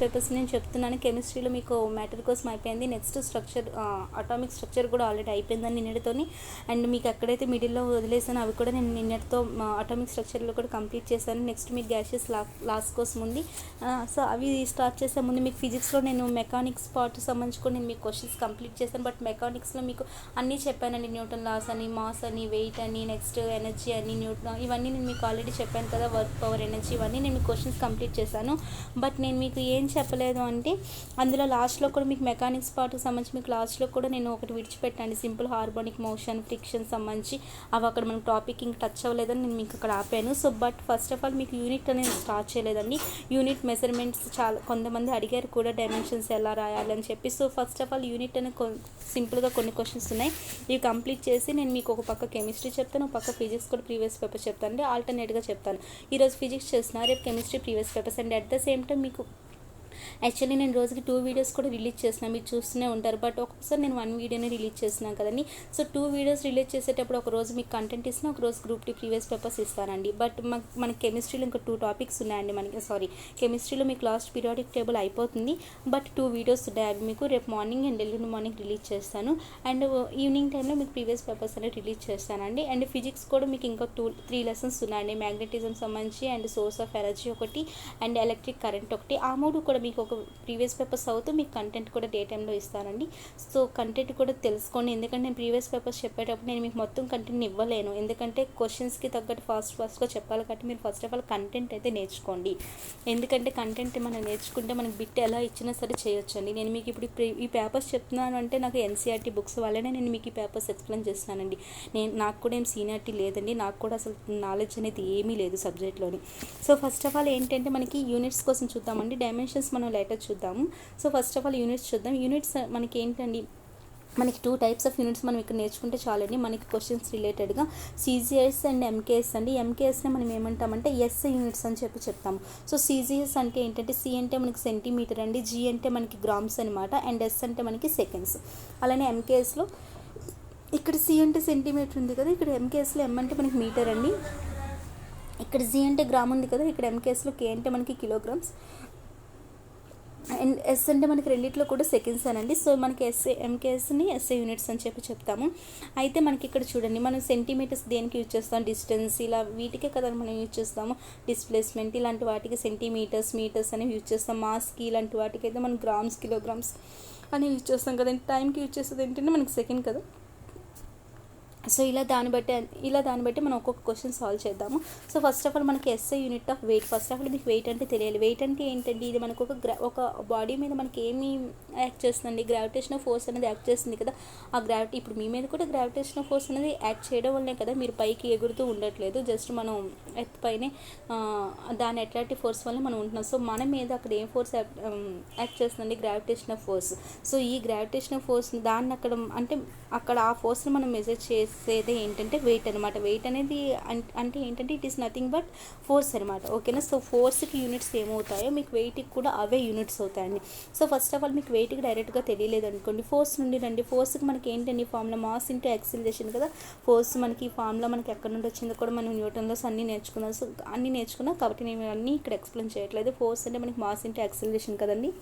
Papers నేను చెప్తున్నాను. కెమిస్ట్రీలో మీకు మ్యాటర్ కోసం అయిపోయింది. నెక్స్ట్ స్ట్రక్చర్, అటామిక్ స్ట్రక్చర్ కూడా ఆల్రెడీ అయిపోయిందని నిన్నటితోని. అండ్ మీకు ఎక్కడైతే మిడిల్లో వదిలేసానో అవి కూడా నేను నిన్నటితో అటామిక్ స్ట్రక్చర్లో కూడా కంప్లీట్ చేశాను. నెక్స్ట్ మీకు గ్యాషెస్ లాస్ కోసం ఉంది. సో అవి స్టార్ట్ చేసే ముందు మీకు ఫిజిక్స్లో నేను మెకానిక్స్ పార్ట్ సంబంధించి కూడా నేను మీకు క్వశ్చన్స్ కంప్లీట్ చేశాను. బట్ మెకానిక్స్లో మీకు అన్నీ చెప్పానండి. న్యూటన్ లాస్ అని, మాస్ అని, వెయిట్ అని, నెక్స్ట్ ఎనర్జీ అని, న్యూటన్, ఇవన్నీ నేను మీకు ఆల్రెడీ చెప్పాను కదా. వర్క్, పవర్, ఎనర్జీ, ఇవన్నీ నేను మీకు క్వశ్చన్స్ కంప్లీట్ చేశాను. బట్ నేను మీకు ఏం చెప్పలేదు అంటే అందులో లాస్ట్లో కూడా మీకు మెకానిక్స్ పార్ట్కి సంబంధించి మీకు లాస్ట్లో కూడా నేను ఒకటి విడిచిపెట్టాను. సింపుల్ హార్మోనిక్ మోషన్, ఫ్రిక్షన్ సంబంధించి అవి అక్కడ మనకు టాపిక్ ఇంకా టచ్ అవ్వలేదని నేను మీకు అక్కడ ఆపాను. So but first of all మీకు యూనిట్ అనేది స్టార్ట్ చేయలేదండి. యూనిట్ మెజర్మెంట్స్ చాలా కొంతమంది అడిగారు కూడా, డైమెన్షన్స్ ఎలా రాయాలని చెప్పి. So first of all unit అనేది సింపుల్గా కొన్ని క్వశ్చన్స్ ఉన్నాయి. ఇవి కంప్లీట్ చేసి నేను మీకు ఒక పక్క కెమిస్ట్రీ చెప్తాను, ఒక పక్క ఫిజిక్స్ కూడా ప్రీవియస్ పేపర్ చెప్తాను అండి. ఆల్టర్నేట్గా చెప్తాను. ఈరోజు ఫిజిక్స్ చేస్తున్నా, రేపు chemistry previous papers. And at the same time మీకు యాక్చువల్లీ నేను రోజుకి 2 వీడియోస్ కూడా రిలీజ్ చేస్తున్నాను, మీరు చూస్తూనే ఉంటారు. బట్ ఒక్కొక్కసారి నేను 1 వీడియోనే రిలీజ్ చేస్తున్నాను కదండి. సో 2 వీడియోస్ రిలీజ్ చేసేటప్పుడు ఒక రోజు మీకు కంటెంట్ ఇస్తున్నా, ఒక రోజు గ్రూప్ 2 ప్రీవియస్ పేపర్స్ ఇస్తానండి. బట్ మనకి కెమిస్ట్రీలో ఇంకా 2 టాపిక్స్ ఉన్నాయండి. కెమిస్ట్రీలో మీకు లాస్ట్ పీరియాడిక్ టేబుల్ అయిపోతుంది. బట్ 2 వీడియోస్ ఉన్నాయి. అవి మీకు రేపు మార్నింగ్ అండ్ ఎల్లుండి మార్నింగ్ రిలీజ్ చేస్తాను. అండ్ ఈవినింగ్ టైంలో మీకు ప్రీవియస్ పేపర్స్ అనేది రిలీజ్ చేస్తానండి. అండ్ ఫిజిక్స్ కూడా మీకు ఇంకా 3 లెసన్స్ ఉన్నాయండి. మ్యాగ్నెటిజం సంబంధించి, అండ్ సోర్స్ ఆఫ్ ఎనర్జీ ఒకటి, అండ్ ఎలక్ట్రిక్ కరెంట్ ఒకటి. ఆ 3 కూడా మీకు ఒక ప్రీవియస్ పేపర్స్ అవుతూ మీకు కంటెంట్ కూడా డే టైంలో ఇస్తానండి. సో కంటెంట్ కూడా తెలుసుకోండి. ఎందుకంటే నేను ప్రీవియస్ పేపర్స్ చెప్పేటప్పుడు నేను మీకు మొత్తం కంటెంట్ని ఇవ్వలేను. ఎందుకంటే క్వశ్చన్స్కి తగ్గట్టు ఫాస్ట్గా చెప్పాలి కాబట్టి మీరు ఫస్ట్ ఆఫ్ ఆల్ కంటెంట్ అయితే నేర్చుకోండి. ఎందుకంటే కంటెంట్ మనం నేర్చుకుంటే మనకి బిట్ ఎలా ఇచ్చినా సరే చేయొచ్చండి. నేను మీకు ఇప్పుడు ఈ పేపర్స్ చెప్తున్నాను అంటే నాకు ఎన్సీఆర్టీ బుక్స్ వల్లనే నేను మీకు ఈ పేపర్స్ ఎక్స్ప్లెయిన్ చేస్తున్నానండి. నాకు కూడా ఏం సీనియారిటీ లేదండి. నాకు కూడా అసలు నాలెడ్జ్ అనేది ఏమీ లేదు సబ్జెక్ట్లోని. సో ఫస్ట్ ఆఫ్ ఆల్ ఏంటంటే మనకి యూనిట్స్ కోసం చూద్దామండి. డైమెన్షన్స్ మనం లేటర్ చూద్దాము. So first of all units చూద్దాం. యూనిట్స్ మనకి ఏంటండి, మనకి 2 టైప్స్ ఆఫ్ యూనిట్స్ మనం ఇక్కడ నేర్చుకుంటే చాలండి. మనకి క్వశ్చన్స్ రిలేటెడ్గా సీజీఎస్ అండ్ ఎంకేఎస్ అండి. ఎంకేఎస్ని మనం ఏమంటామంటే ఎస్ఐ యూనిట్స్ అని చెప్తాము. సో సీజీఎస్ అంటే ఏంటంటే, సి అంటే మనకి సెంటీమీటర్ అండి, జీ అంటే మనకి గ్రామ్స్ అనమాట, అండ్ ఎస్ అంటే మనకి సెకండ్స్. అలానే ఎంకేఎస్లో ఇక్కడ సి అంటే సెంటీమీటర్ ఉంది కదా, ఇక్కడ ఎంకేఎస్లో ఎం అంటే మనకి మీటర్ అండి, ఇక్కడ జీ అంటే గ్రామ్ ఉంది కదా, ఇక్కడ ఎంకేఎస్లో కే అంటే మనకి కిలోగ్రామ్స్, అండ్ ఎస్ అంటే మనకి రెండిట్లో కూడా సెకండ్స్ అనండి. సో మనకి ఎంకేఎస్ని ఎస్ఐ యూనిట్స్ అని చెప్తాము. అయితే మనకి ఇక్కడ చూడండి, మనం సెంటీమీటర్స్ దేనికి యూజ్ చేస్తాం, డిస్టెన్స్ ఇలా వీటికే కదా మనం యూజ్ చేస్తాము. డిస్ప్లేస్మెంట్ ఇలాంటి వాటికి సెంటీమీటర్స్, మీటర్స్ అనేవి యూజ్ చేస్తాం. మాస్కి ఇలాంటి వాటికి అయితే మనం గ్రామ్స్, కిలోగ్రామ్స్ అని యూజ్ చేస్తాం కదండి. టైంకి యూజ్ చేసేది ఏంటంటే మనకి సెకండ్ కదా. సో ఇలా దాన్ని బట్టి మనం ఒక్కొక్క క్వశ్చన్ సాల్వ్ చేద్దాము. సో ఫస్ట్ ఆఫ్ ఆల్ మనకి SI unit of weight. First of all మీకు వెయిట్ అంటే తెలియాలి. వెయిట్ అంటే ఏంటండి, ఇది మనకు ఒక బాడీ మీద మనకి ఏమి యాక్ట్ చేస్తుందండి, గ్రావిటేషనల్ ఫోర్స్ అనేది యాక్ట్ చేస్తుంది కదా. ఆ గ్రావిటీ ఇప్పుడు మీ మీద కూడా గ్రావిటేషనల్ ఫోర్స్ అనేది యాక్ట్ చేయడం వల్లనే కదా మీరు పైకి ఎగురుతూ ఉండట్లేదు. జస్ట్ మనం ఎర్త్ పైనే దాని అట్రాక్టివ్ ఫోర్స్ వల్ల మనం ఉంటున్నాం. సో మన మీద అక్కడ ఏం ఫోర్స్ యాక్ట్ చేస్తుందండి, గ్రావిటేషనల్ ఫోర్స్. సో ఈ గ్రావిటేషనల్ ఫోర్స్ దాన్ని అక్కడ ఆ ఫోర్స్ని మనం మెజర్ చేసేది ఏంటంటే వెయిట్ అనమాట. వెయిట్ అనేది అంటే ఏంటంటే it is nothing but force అనమాట. ఓకేనా. సో ఫోర్స్కి యూనిట్స్ ఏమవుతాయో మీకు వెయిట్కి కూడా అవే యూనిట్స్ అవుతాయండి. సో ఫస్ట్ ఆఫ్ ఆల్ మీకు వెయిట్కి డైరెక్ట్గా తెలియలేదు అనుకోండి, ఫోర్స్ నుండి రండి. ఫోర్స్కి మనకి ఏంటండి ఫార్ములా, మాస్ ఇంటూ యాక్సిలరేషన్ కదా. ఫోర్స్ మనకి ఫార్ములా మనకి ఎక్కడ నుండి వచ్చిందో కూడా మనం న్యూటన్లోస్ అన్నీ నేర్చుకున్నాం. సో అన్నీ నేర్చుకున్నాం కాబట్టి నేను అన్నీ ఇక్కడ ఎక్స్ప్లెయిన్ చేయట్లేదు. ఫోర్స్ అంటే మనకి మాస్ ఇంటూ యాక్సిలరేషన్ కదండి.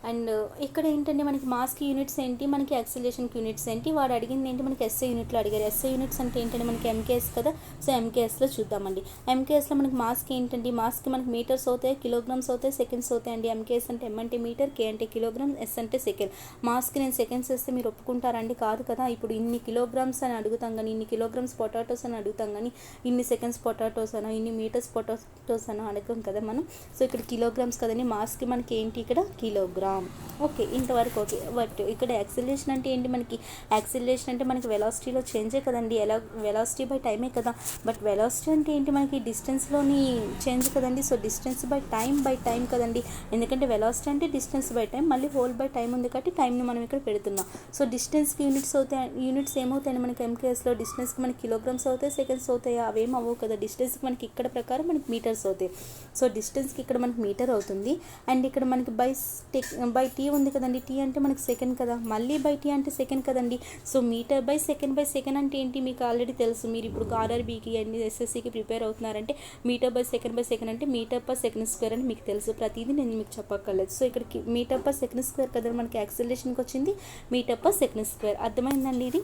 అండ్ ఇక్కడ ఏంటంటే మనకి మాస్కి యూనిట్స్ ఏంటి, మనకి యాక్సిలరేషన్కి యూనిట్స్ ఏంటి, వాడు అడిగింది ఏంటి, మనకి ఎస్ఐ యూనిట్లో అడిగారు. ఎస్ఐ యూనిట్స్ అంటే ఏంటంటే మనకి ఎంకేఎస్ కదా. సో ఎంకేఎస్లో చూద్దామండి. ఎంకేఎస్లో మనకి మాస్కి ఏంటండి, మాస్కి మనకి మీటర్స్ అవుతాయి, కిలోగ్రామ్స్ అవుతాయి, సెకండ్స్ అవుతాయండి. ఎంకేఎస్ అంటే ఎం అంటే మీటర్, కే అంటే కిలోగ్రామ్, ఎస్ అంటే సెకండ్. మాస్కి నేను సెకండ్స్ వేస్తే మీరు ఒప్పుకుంటారండి, కాదు కదా. ఇప్పుడు ఇన్ని కిలోగ్రామ్స్ అని అడుగుతాం కానీ, ఇన్ని కిలోగ్రామ్స్ పొటాటోస్ అని అడుగుతాం కానీ, ఇన్ని సెకండ్స్ పొటాటోస్ అనో, ఇన్ని మీటర్స్ పొటాటోస్ అనో అడగం కదా మనం. సో ఇక్కడ కిలోగ్రామ్స్ కదండి. మాస్కి మనకి ఏంటి ఇక్కడ కిలోగ్రామ్. ఓకే, ఇంతవరకు ఓకే. బట్ ఇక్కడ యాక్సిలరేషన్ అంటే ఏంటి, మనకి యాక్సిలరేషన్ అంటే మనకి వెలాసిటీలో చేంజే కదండి. వెలాసిటీ బై టైమే కదా. బట్ వెలాసిటీ అంటే ఏంటి, మనకి డిస్టెన్స్లోని చేంజ్ కదండి. సో డిస్టెన్స్ బై టైం కదండి. ఎందుకంటే వెలాసిటీ అంటే డిస్టెన్స్ బై టైం, మళ్ళీ హోల్ బై టైం ఉంది కాబట్టి టైంని మనం ఇక్కడ పెడుతున్నాం. సో డిస్టెన్స్కి యూనిట్స్ ఏమవుతాయండి మనకి ఎంకేఎస్లో. డిస్టెన్స్కి మనకి కిలోగ్రామ్స్ అవుతాయి, సెకండ్స్ అవుతాయి, అవేం అవ్వవు కదా. డిస్టెన్స్కి మనకి ఇక్కడ ప్రకారం మనకి మీటర్స్ అవుతాయి. సో డిస్టెన్స్కి ఇక్కడ మనకి మీటర్ అవుతుంది. అండ్ ఇక్కడ మనకి బై టీ ఉంది కదండి, టీ అంటే మనకి సెకండ్ కదా, మళ్ళీ బై టీ అంటే సెకండ్ కదండి. సో మీటర్ బై సెకండ్ అంటే ఏంటి మీకు ఆల్రెడీ తెలుసు. మీరు ఇప్పుడు ఆర్ఆర్బీకి అన్ని ఎస్ఎస్సికి ప్రిపేర్ అవుతున్నారంటే మీటర్ బై సెకండ్ అంటే మీటర్ పర్ సెకండ్ స్క్వేర్ అని మీకు తెలుసు. ప్రతిదీ నేను మీకు చెప్పక్కర్లేదు. సో ఇక్కడ మీటర్ పర్ సెకండ్ స్క్వేర్ కదా మనకి యాక్సిలరేషన్కి వచ్చింది, మీటర్ పర్ సెకండ్ స్క్వేర్. అర్థమైందండి ఇది.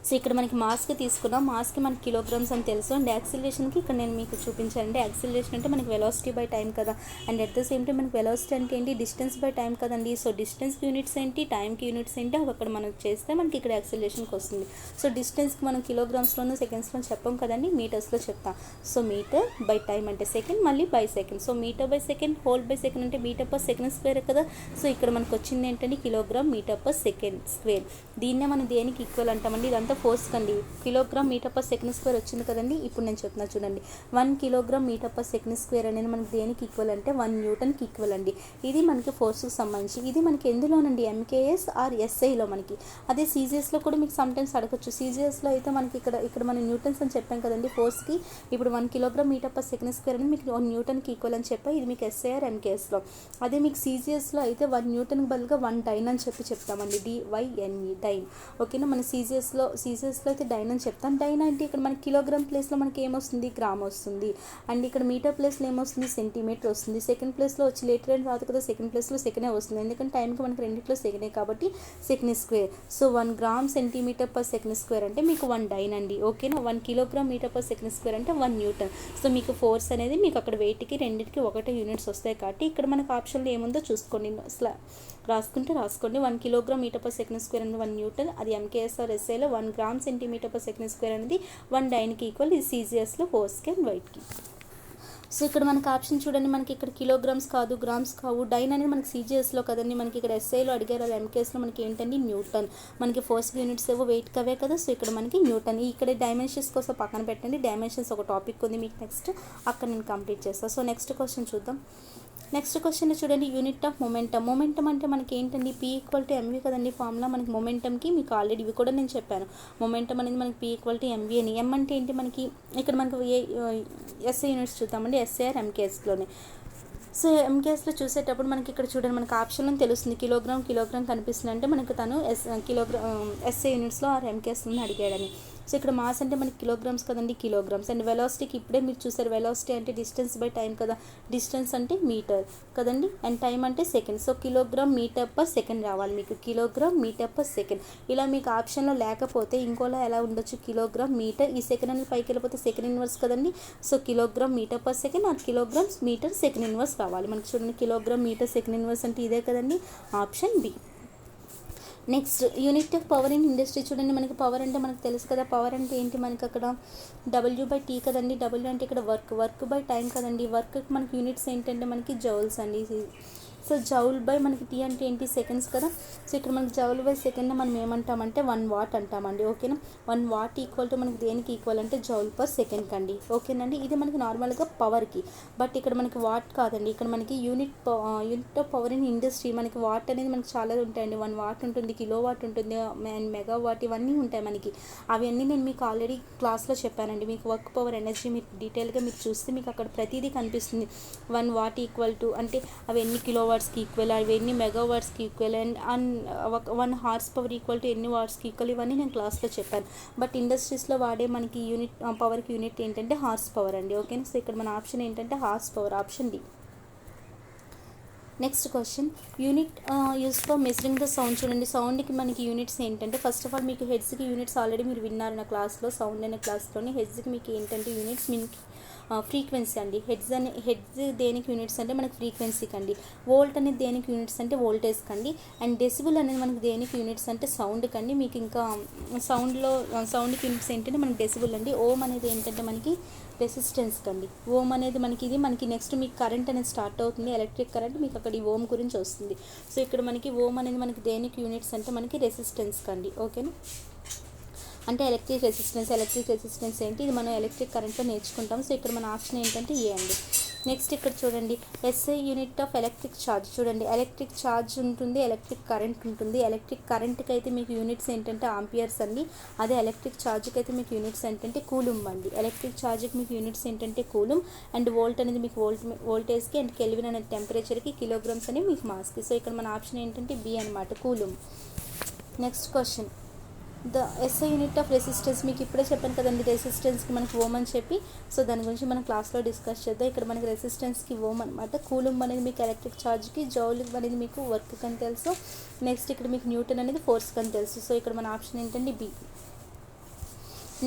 సో ఇక్కడ మనకి మాస్కి తీసుకున్నాం, మాస్కి మనకి కిలోగ్రామ్స్ అని తెలుసు. అండ్ యాక్సిలరేషన్కి ఇక్కడ నేను మీకు చూపించానంటే యాక్సిలరేషన్ అంటే మనకి వెలాసిటీ బై టైం కదా. And at the same time మనకి వెలాసిటీ అంటే ఏంటి, డిస్టెన్స్ బై టైం కదండి. సో డిస్టెన్స్కి యూనిట్స్ ఏంటి, టైంకి యూనిట్స్ ఏంటి, అవి అక్కడ మనం చేస్తే మనకి ఇక్కడ యాక్సిలరేషన్కి వస్తుంది. సో డిస్టెన్స్కి మనం కిలోగ్రామ్స్లోనూ సెకండ్స్లో చెప్పాం కదండి, మీటర్స్లో చెప్తాం. సో మీటర్ బై టైం అంటే సెకండ్, మళ్ళీ by second. So metre by second whole by second అంటే మీటర్ పర్ సెకండ్ స్క్వేర్ కదా. సో ఇక్కడ మనకు వచ్చింది ఏంటంటే kilogram metre per second square. దీన్నే మనం దేనికి ఈక్వల్ అంటామండి, ఇదంతా ఫోర్స్ కండి. Kilogram metre per second square వచ్చింది కదండి. ఇప్పుడు నేను చెప్తున్నా చూడండి, 1 kilogram metre per second square అనేది మనకి దేనికి ఈక్వల్ అంటే 1 న్యూటన్కి ఈక్వల్ అండి. ఇది మనకి ఫోర్స్కి సంబంధించి. ఇది మనకి ఎందులోనండి, ఎంకేఎస్ ఆర్ ఎస్ఐలో మనకి. అదే సీజీఎస్లో కూడా మీకు సమ్టైమ్స్ అడగచ్చు. సీజీఎస్లో అయితే మనకి ఇక్కడ మనం న్యూటన్స్ అని చెప్పాం కదండి ఫోర్స్కి. ఇప్పుడు 1 kilogram metre per second square అనేది మీకు 1 న్యూటన్కి ఈక్వల్ అని చెప్పా. ఇది మీకు ఎస్ఐఆర్ ఎంకేఎస్లో. అదే మీకు సీజీఎస్లో అయితే 1 న్యూటన్కి బదులుగా 1 డైన్ అని చెప్తామండి, డివైఎన్ఈ డైన్. ఓకేనా. మన సీజీఎస్లో అయితే డైన్ అని చెప్తాం. డైన్ అంటే ఇక్కడ మనకి కిలోగ్రామ్ ప్లేస్లో మనకి ఏమొస్తుంది, గ్రామ్ వస్తుంది. అండ్ ఇక్కడ మీటర్ ప్లేస్లో ఏమొస్తుంది, సెంటీమీటర్ వస్తుంది. సెకండ్ ప్లేస్లో వచ్చి లీటర్ అని రాదు కదా, సెకండ్ ప్లేస్లో సెకండే వస్తుంది. ఎందుకంటే టైంకి మనకి రెండిట్లో సెకండే కాబట్టి second square. So 1 gram centimetre per second square అంటే మీకు 1 డైన్ అండి. ఓకేనా. 1 kilogram metre per second square అంటే 1 న్యూటన్. సో మీకు ఫోర్స్ అనేది మీకు అక్కడ వెయిట్కి రెండింటికి ఒకటే యూనిట్స్ వస్తాయి కాబట్టి ఇక్కడ మనకు ఆప్షన్లో ఏముందో చూసుకోండి, రాసుకోండి. 1 kilogram metre per second square అనేది 1 న్యూటన్, అది ఎంకేఎస్ఆర్ ఎస్ఐలో 1 gram centimetre per second square అనేది 1 డైన్కి ఈక్వల్. ఇది సీజీఎస్లో ఫోర్స్కి అండ్ వెయిట్కి. సో ఇక్కడ మనకి ఆప్షన్ చూడండి, మనకి ఇక్కడ కిలోగ్రామ్స్ కాదు, గ్రామ్స్ కావు. డైన్ అనేది మనకి సీజీఎస్లో కదండి, మనకి ఇక్కడ ఎస్ఐలో అడిగారు. అది ఎంకేఎస్లో మనకి ఏంటండి, న్యూటన్. మనకి ఫోర్స్ యూనిట్స్ ఏవో వెయిట్ కవే కదా. సో ఇక్కడ మనకి న్యూటన్. ఇక్కడ డైమెన్షన్స్ కోసం పక్కన పెట్టండి, డైమెన్షన్స్ ఒక టాపిక్ ఉంది మీకు నెక్స్ట్, అక్కడ నేను కంప్లీట్ చేస్తాను. సో నెక్స్ట్ క్వశ్చన్ చూద్దాం. నెక్స్ట్ క్వశ్చన్ చూడండి, యూనిట్ ఆఫ్ మొమెంటమ్. మొమెంటమ్ అంటే మనకి ఏంటండి, పీ ఈక్వల్ టు ఎంవీ కదండి ఫార్ములా మనకి మొమెంటమ్కి. మీకు ఆల్రెడీ ఇవి కూడా నేను చెప్పాను. మొమెంటమ్ అనేది మనకి పీ ఈక్వల్ టు ఎంవీ అని. ఎం అంటే ఏంటి మనకి, ఇక్కడ మనకి ఎస్ఐ యూనిట్స్ చూద్దామండి, ఎస్ఐఆర్ ఎంకేఎస్లోనే. సో ఎంకేఎస్లో చూసేటప్పుడు మనకి ఇక్కడ చూడండి, మనకి ఆప్షన్లో తెలుస్తుంది కిలోగ్రామ్ కనిపిస్తుంది అంటే మనకి తను ఎస్ఐ యూనిట్స్లో ఆర్ ఎంకేఎస్లో అడిగాడని. సో ఇక్కడ మాస్ అంటే మనకి కిలోగ్రామ్స్ కదండి, కిలోగ్రామ్స్. అండ్ వెలాసిటీకి ఇప్పుడే మీరు చూసారు, వెలాసిటీ అంటే డిస్టెన్స్ బై టైం కదా, డిస్టెన్స్ అంటే మీటర్ కదండి, అండ్ టైం అంటే second. So kilogram metre per second రావాలి మీకు, కిలోగ్రామ్ మీటర్ పర్ సెకండ్. ఇలా మీకు ఆప్షన్లో లేకపోతే ఇంకోలా ఎలా ఉండొచ్చు, కిలోగ్రామ్ మీటర్, ఈ సెకండ్ అనేది పైకి వెళ్ళిపోతే సెకండ్ ఇన్వర్స్ కదండి. So kilogram metre per second or kilograms metre second inverse రావాలి మనకి. చూడండి, కిలోగ్రామ్ మీటర్ సెకండ్ ఇన్వర్స్ అంటే ఇదే కదండి, option B. Next unit of power in industry. చూడండి, మనకి పవర్ అంటే మనకు తెలుసు కదా, పవర్ అంటే ఏంటి మనకి అక్కడ W/T కదండి. W అంటే ఇక్కడ వర్క్ బై టైం కదండి. వర్క్కి మనకి యూనిట్స్ ఏంటంటే మనకి జౌల్స్ అండి. సో జౌల్ బై మనకి టీ అంటే ఏంటి, సెకండ్స్ కదా. సో ఇక్కడ మనకి జౌల్ బై సెకండ్ మనం ఏమంటామంటే 1 వాట్ అంటామండి. ఓకేనా. 1 వాట్ ఈక్వల్ టు మనకి దేనికి ఈక్వల్ అంటే జౌల్ పర్ సెకండ్ కండి. ఓకేనండి. ఇది మనకి నార్మల్గా పవర్కి, బట్ ఇక్కడ మనకి వాట్ కాదండి, ఇక్కడ మనకి unit of power in industry. మనకి వాట్ అనేది మనకి చాలా ఉంటాయండి. 1 వాట్ ఉంటుంది, కిలో వాట్ ఉంటుంది, అండ్ మెగా వాట్, ఇవన్నీ ఉంటాయి మనకి. అవన్నీ నేను మీకు ఆల్రెడీ క్లాస్లో చెప్పానండి. మీకు వర్క్ పవర్ ఎనర్జీ మీరు డీటెయిల్గా మీరు చూస్తే మీకు అక్కడ ప్రతిదీ కనిపిస్తుంది. 1 వాట్ ఈక్వల్ టు అంటే అవి ఎన్ని కిలో వాట్స్కి ఈక్వల్, అవి ఎన్ని మెగా వాట్స్కి equal, and 1 horsepower equal to ఎన్ని వాట్స్కి ఈక్వల్, ఇవన్నీ నేను క్లాస్లో చెప్పాను. బట్ ఇండస్ట్రీస్లో వాడే మనకి యూనిట్ పవర్కి యూనిట్ ఏంటంటే హార్స్ పవర్ అండి. ఓకేనా. సో ఇక్కడ మన ఆప్షన్ ఏంటంటే horse power, option D. Next question, unit use for measuring the sound. చూడండి, సౌండ్కి మనకి యూనిట్స్ ఏంటంటే ఫస్ట్ ఆఫ్ ఆల్ మీకు హెడ్స్కి యూనిట్స్ ఆల్రెడీ మీరు విన్నారు నా క్లాస్లో, సౌండ్ అనే క్లాస్లోని. హెడ్స్కి మీకు ఏంటంటే యూనిట్స్ మీకు ఫ్రీక్వెన్సీ అండి. హెడ్స్ దేనికి యూనిట్స్ అంటే మనకి ఫ్రీక్వెన్సీకి అండి. వోల్ట్ అనేది దేనికి యూనిట్స్ అంటే వోల్టేజ్ కండి. అండ్ డెసిబుల్ అనేది మనకి దేనికి యూనిట్స్ అంటే సౌండ్ కండి. మీకు ఇంకా సౌండ్కి యూనిట్స్ ఏంటంటే మనకి డెసిబుల్ అండి. ఓమ్ అనేది ఏంటంటే మనకి రెసిస్టెన్స్ కండి. ఓమ్ అనేది మనకి నెక్స్ట్ మీకు కరెంట్ అనేది స్టార్ట్ అవుతుంది, ఎలక్ట్రిక్ కరెంట్, మీకు అక్కడ ఈ ఓమ్ గురించి వస్తుంది. సో ఇక్కడ మనకి ఓమ్ అనేది మనకి దేనికి యూనిట్స్ అంటే మనకి రెసిస్టెన్స్ కండి. ఓకేనా. అంటే ఎలక్ట్రిక్ రెసిస్టెన్స్ ఏంటి, ఇది మనం ఎలక్ట్రిక్ కరెంట్లో నేర్చుకుంటాం. సో ఇక్కడ మన ఆప్షన్ ఏంటంటే ఏ అండి. నెక్స్ట్ ఇక్కడ చూడండి SI unit of electric charge. చూడండి ఎలక్ట్రిక్ ఛార్జ్ ఉంటుంది, ఎలక్ట్రిక్ కరెంట్ ఉంటుంది. ఎలక్ట్రిక్ కరెంట్కి అయితే మీకు యూనిట్స్ ఏంటంటే ఆంపియర్స్ అండి. అదే ఎలక్ట్రిక్ ఛార్జ్కి అయితే మీకు యూనిట్స్ ఏంటంటే కూలుంబ్ అండి. ఎలక్ట్రిక్ ఛార్జ్కి మీకు యూనిట్స్ ఏంటంటే కూలుంబ్, అండ్ వోల్ట్ అనేది మీకు వోల్టేజ్కి, అండ్ కెల్విన్ అనేది టెంపరేచర్కి, కిలోగ్రామ్స్ అని మీకు మాస్కి. సో ఇక్కడ మన ఆప్షన్ ఏంటంటే బి అనమాట, coulomb. Next question, the SI unit of resistance. మీకు ఇప్పుడే చెప్పాను కదండి రెసిస్టెన్స్కి మనకి ఓమ్ అని చెప్పి. సో దాని గురించి మనం క్లాస్లో డిస్కస్ చేద్దాం. ఇక్కడ మనకి రెసిస్టెన్స్కి ఓమ్ అనమాట. కూలుంబ్ అనేది మీకు ఎలక్ట్రిక్ ఛార్జ్కి, జౌల్ అనేది మీకు వర్క్ అని తెలుసు. నెక్స్ట్ ఇక్కడ మీకు న్యూటన్ అనేది ఫోర్స్ అని తెలుసు. సో ఇక్కడ మన ఆప్షన్ ఏంటంటే B.